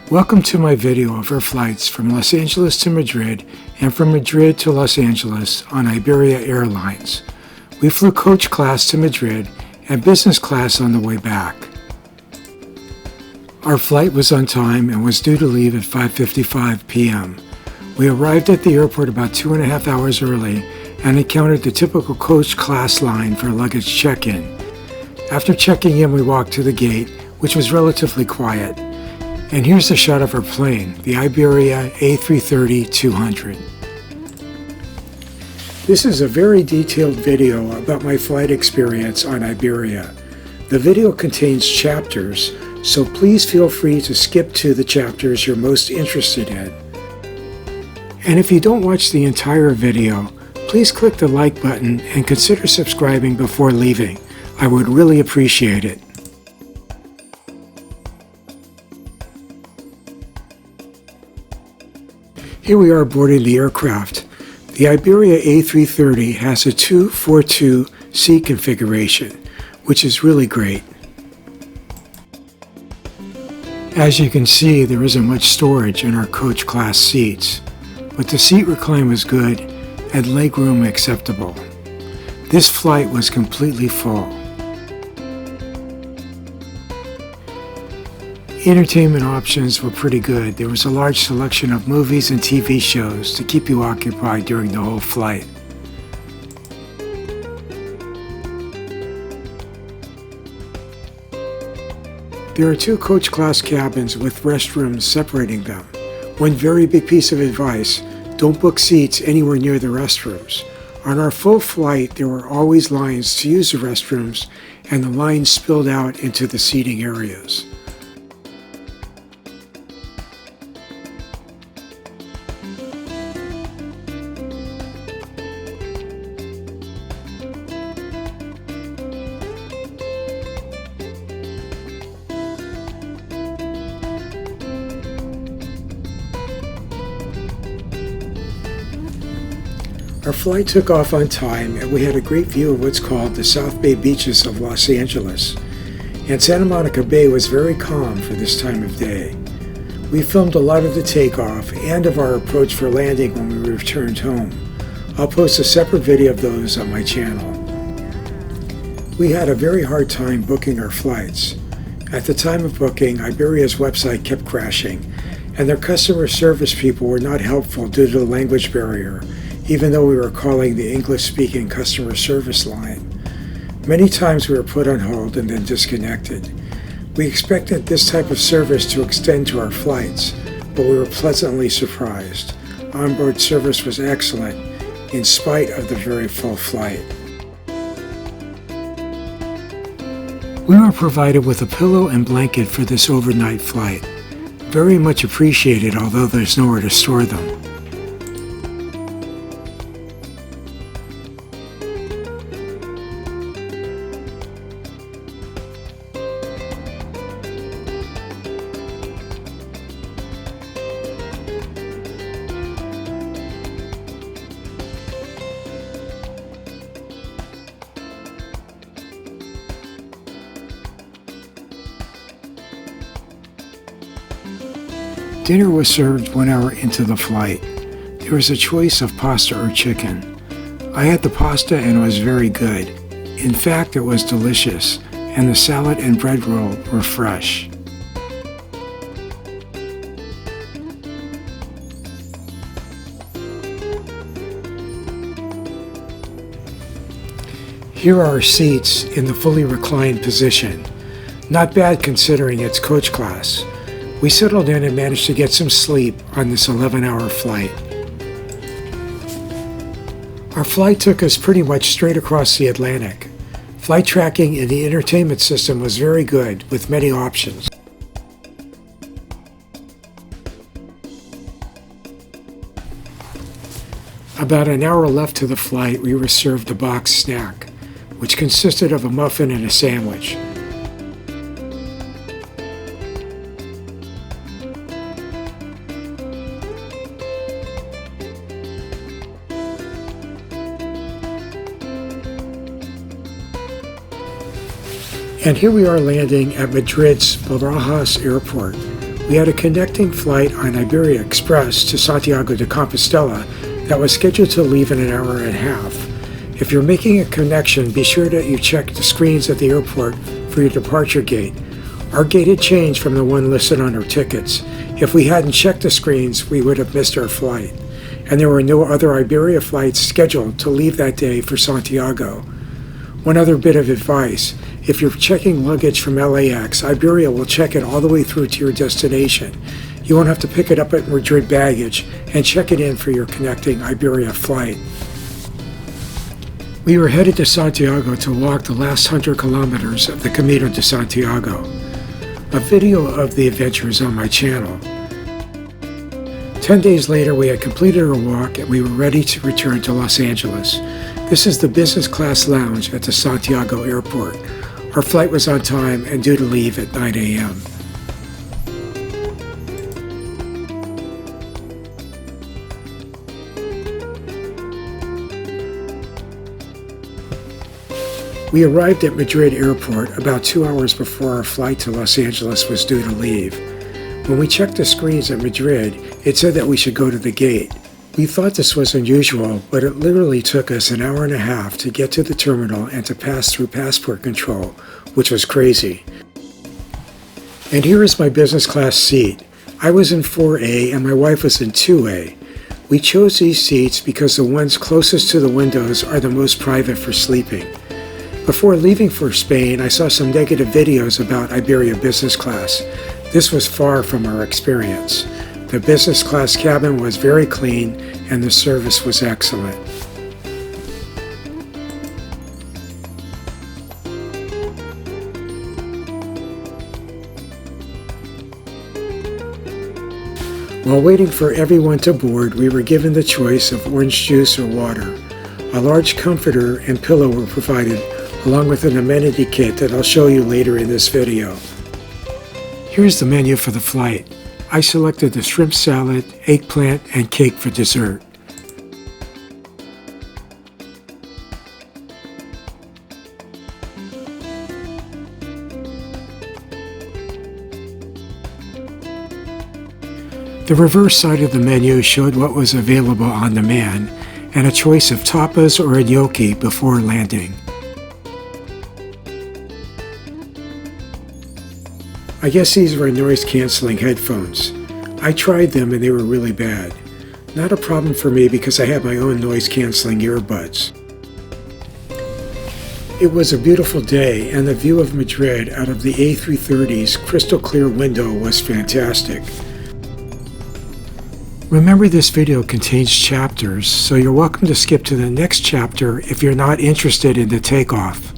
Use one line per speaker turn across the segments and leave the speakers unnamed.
Welcome to my video of our flights from Los Angeles to Madrid and from Madrid to Los Angeles on Iberia Airlines. We flew coach class to Madrid and business class on the way back. Our flight was on time and was due to leave at 5:55 p.m. We arrived at the airport about 2.5 hours early and encountered the typical coach class line for luggage check-in. After checking in, we walked to the gate, which was relatively quiet. And here's a shot of our plane, the Iberia A330-200. This is a very detailed video about my flight experience on Iberia. The video contains chapters, so please feel free to skip to the chapters you're most interested in. And if you don't watch the entire video, please click the like button and consider subscribing before leaving. I would really appreciate it. Here we are boarding the aircraft. The Iberia A330 has a 2-4-2 seat configuration, which is really great. As you can see, there isn't much storage in our coach class seats, but the seat recline was good and legroom acceptable. This flight was completely full. Entertainment options were pretty good. There was a large selection of movies and TV shows to keep you occupied during the whole flight. There are two coach class cabins with restrooms separating them. One very big piece of advice, don't book seats anywhere near the restrooms. On our full flight, there were always lines to use the restrooms, and the lines spilled out into the seating areas. Our flight took off on time and we had a great view of what's called the South Bay beaches of Los Angeles. And Santa Monica Bay was very calm for this time of day. We filmed a lot of the takeoff and of our approach for landing when we returned home. I'll post a separate video of those on my channel. We had a very hard time booking our flights. At the time of booking, Iberia's website kept crashing, and their customer service people were not helpful due to the language barrier, even though we were calling the English-speaking customer service line. Many times we were put on hold and then disconnected. We expected this type of service to extend to our flights, but we were pleasantly surprised. Onboard service was excellent, in spite of the very full flight. We were provided with a pillow and blanket for this overnight flight. Very much appreciated, although there's nowhere to store them. Dinner was served 1 hour into the flight. There was a choice of pasta or chicken. I had the pasta and it was very good. In fact, it was delicious, and the salad and bread roll were fresh. Here are our seats in the fully reclined position. Not bad considering it's coach class. We settled in and managed to get some sleep on this 11-hour flight. Our flight took us pretty much straight across the Atlantic. Flight tracking in the entertainment system was very good, with many options. About an hour left to the flight, we were served a box snack, which consisted of a muffin and a sandwich. And here we are landing at Madrid's Barajas Airport, We had a connecting flight on Iberia Express to Santiago de Compostela that was scheduled to leave in an hour and a half. If you're making a connection, be sure that you check the screens at the airport for your departure gate. Our gate had changed from the one listed on our tickets. If we hadn't checked the screens, we would have missed our flight. And there were no other Iberia flights scheduled to leave that day for Santiago. One other bit of advice: if you're checking luggage from LAX, Iberia will check it all the way through to your destination. You won't have to pick it up at Madrid baggage and check it in for your connecting Iberia flight. We were headed to Santiago to walk the last 100 kilometers of the Camino de Santiago. A video of the adventure is on my channel. 10 days later, we had completed our walk and we were ready to return to Los Angeles. This is the business class lounge at the Santiago airport. Our flight was on time and due to leave at 9 a.m. We arrived at Madrid airport about 2 hours before our flight to Los Angeles was due to leave. When we checked the screens at Madrid, it said that we should go to the gate. We thought this was unusual, but it literally took us an hour and a half to get to the terminal and to pass through passport control, which was crazy. And here is my business class seat. I was in 4A and my wife was in 2A. We chose these seats because the ones closest to the windows are the most private for sleeping. Before leaving for Spain, I saw some negative videos about Iberia business class. This was far from our experience. The business class cabin was very clean and the service was excellent. While waiting for everyone to board, we were given the choice of orange juice or water. A large comforter and pillow were provided, along with an amenity kit that I'll show you later in this video. Here's the menu for the flight. I selected the shrimp salad, eggplant, and cake for dessert. The reverse side of the menu showed what was available on demand and a choice of tapas or a gnocchi before landing. I guess these were noise-canceling headphones. I tried them and they were really bad. Not a problem for me because I have my own noise-canceling earbuds. It was a beautiful day and the view of Madrid out of the A330's crystal clear window was fantastic. Remember, this video contains chapters, so you're welcome to skip to the next chapter if you're not interested in the takeoff.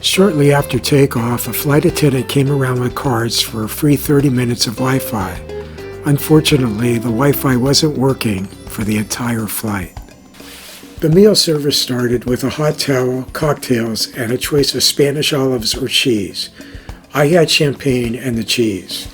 Shortly after takeoff, a flight attendant came around with cards for a free 30 minutes of Wi-Fi. Unfortunately, the Wi-Fi wasn't working for the entire flight. The meal service started with a hot towel, cocktails, and a choice of Spanish olives or cheese. I had champagne and the cheese.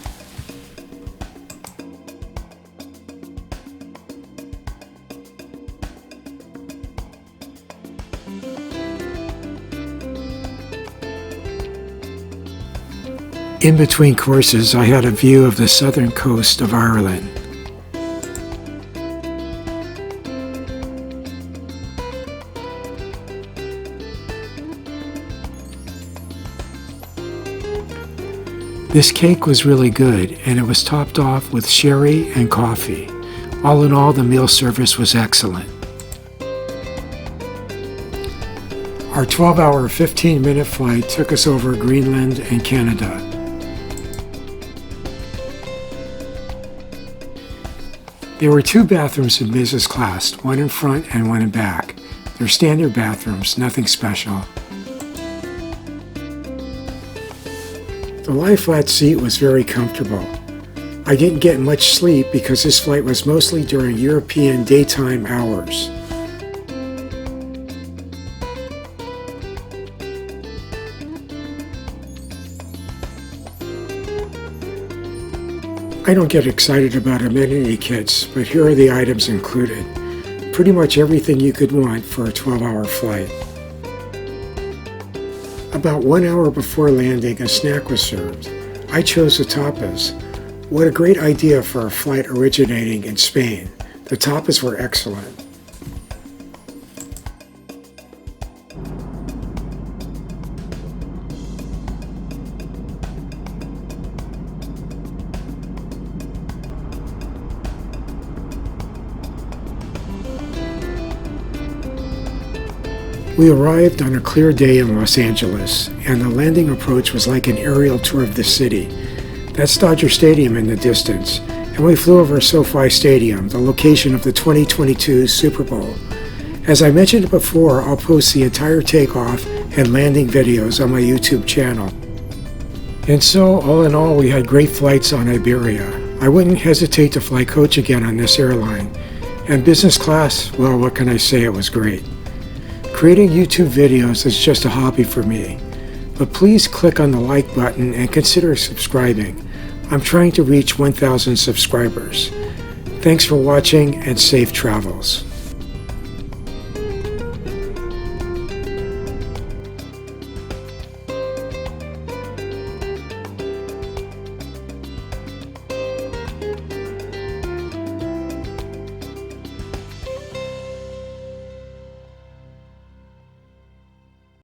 In between courses, I had a view of the southern coast of Ireland. This cake was really good, and it was topped off with sherry and coffee. All in all, the meal service was excellent. Our 12-hour, 15-minute flight took us over Greenland and Canada. There were 2 bathrooms in business class, one in front and one in back. They're standard bathrooms, nothing special. The lie-flat seat was very comfortable. I didn't get much sleep because this flight was mostly during European daytime hours. I don't get excited about amenity kits, but here are the items included. Pretty much everything you could want for a 12-hour flight. About 1 hour before landing, a snack was served. I chose the tapas. What a great idea for a flight originating in Spain. The tapas were excellent. We arrived on a clear day in Los Angeles, and the landing approach was like an aerial tour of the city. That's Dodger Stadium in the distance, and we flew over SoFi Stadium, the location of the 2022 Super Bowl. As I mentioned before, I'll post the entire takeoff and landing videos on my YouTube channel. And so, all in all, we had great flights on Iberia. I wouldn't hesitate to fly coach again on this airline. And business class, well, what can I say, it was great. Creating YouTube videos is just a hobby for me, but please click on the like button and consider subscribing. I'm trying to reach 1,000 subscribers. Thanks for watching and safe travels.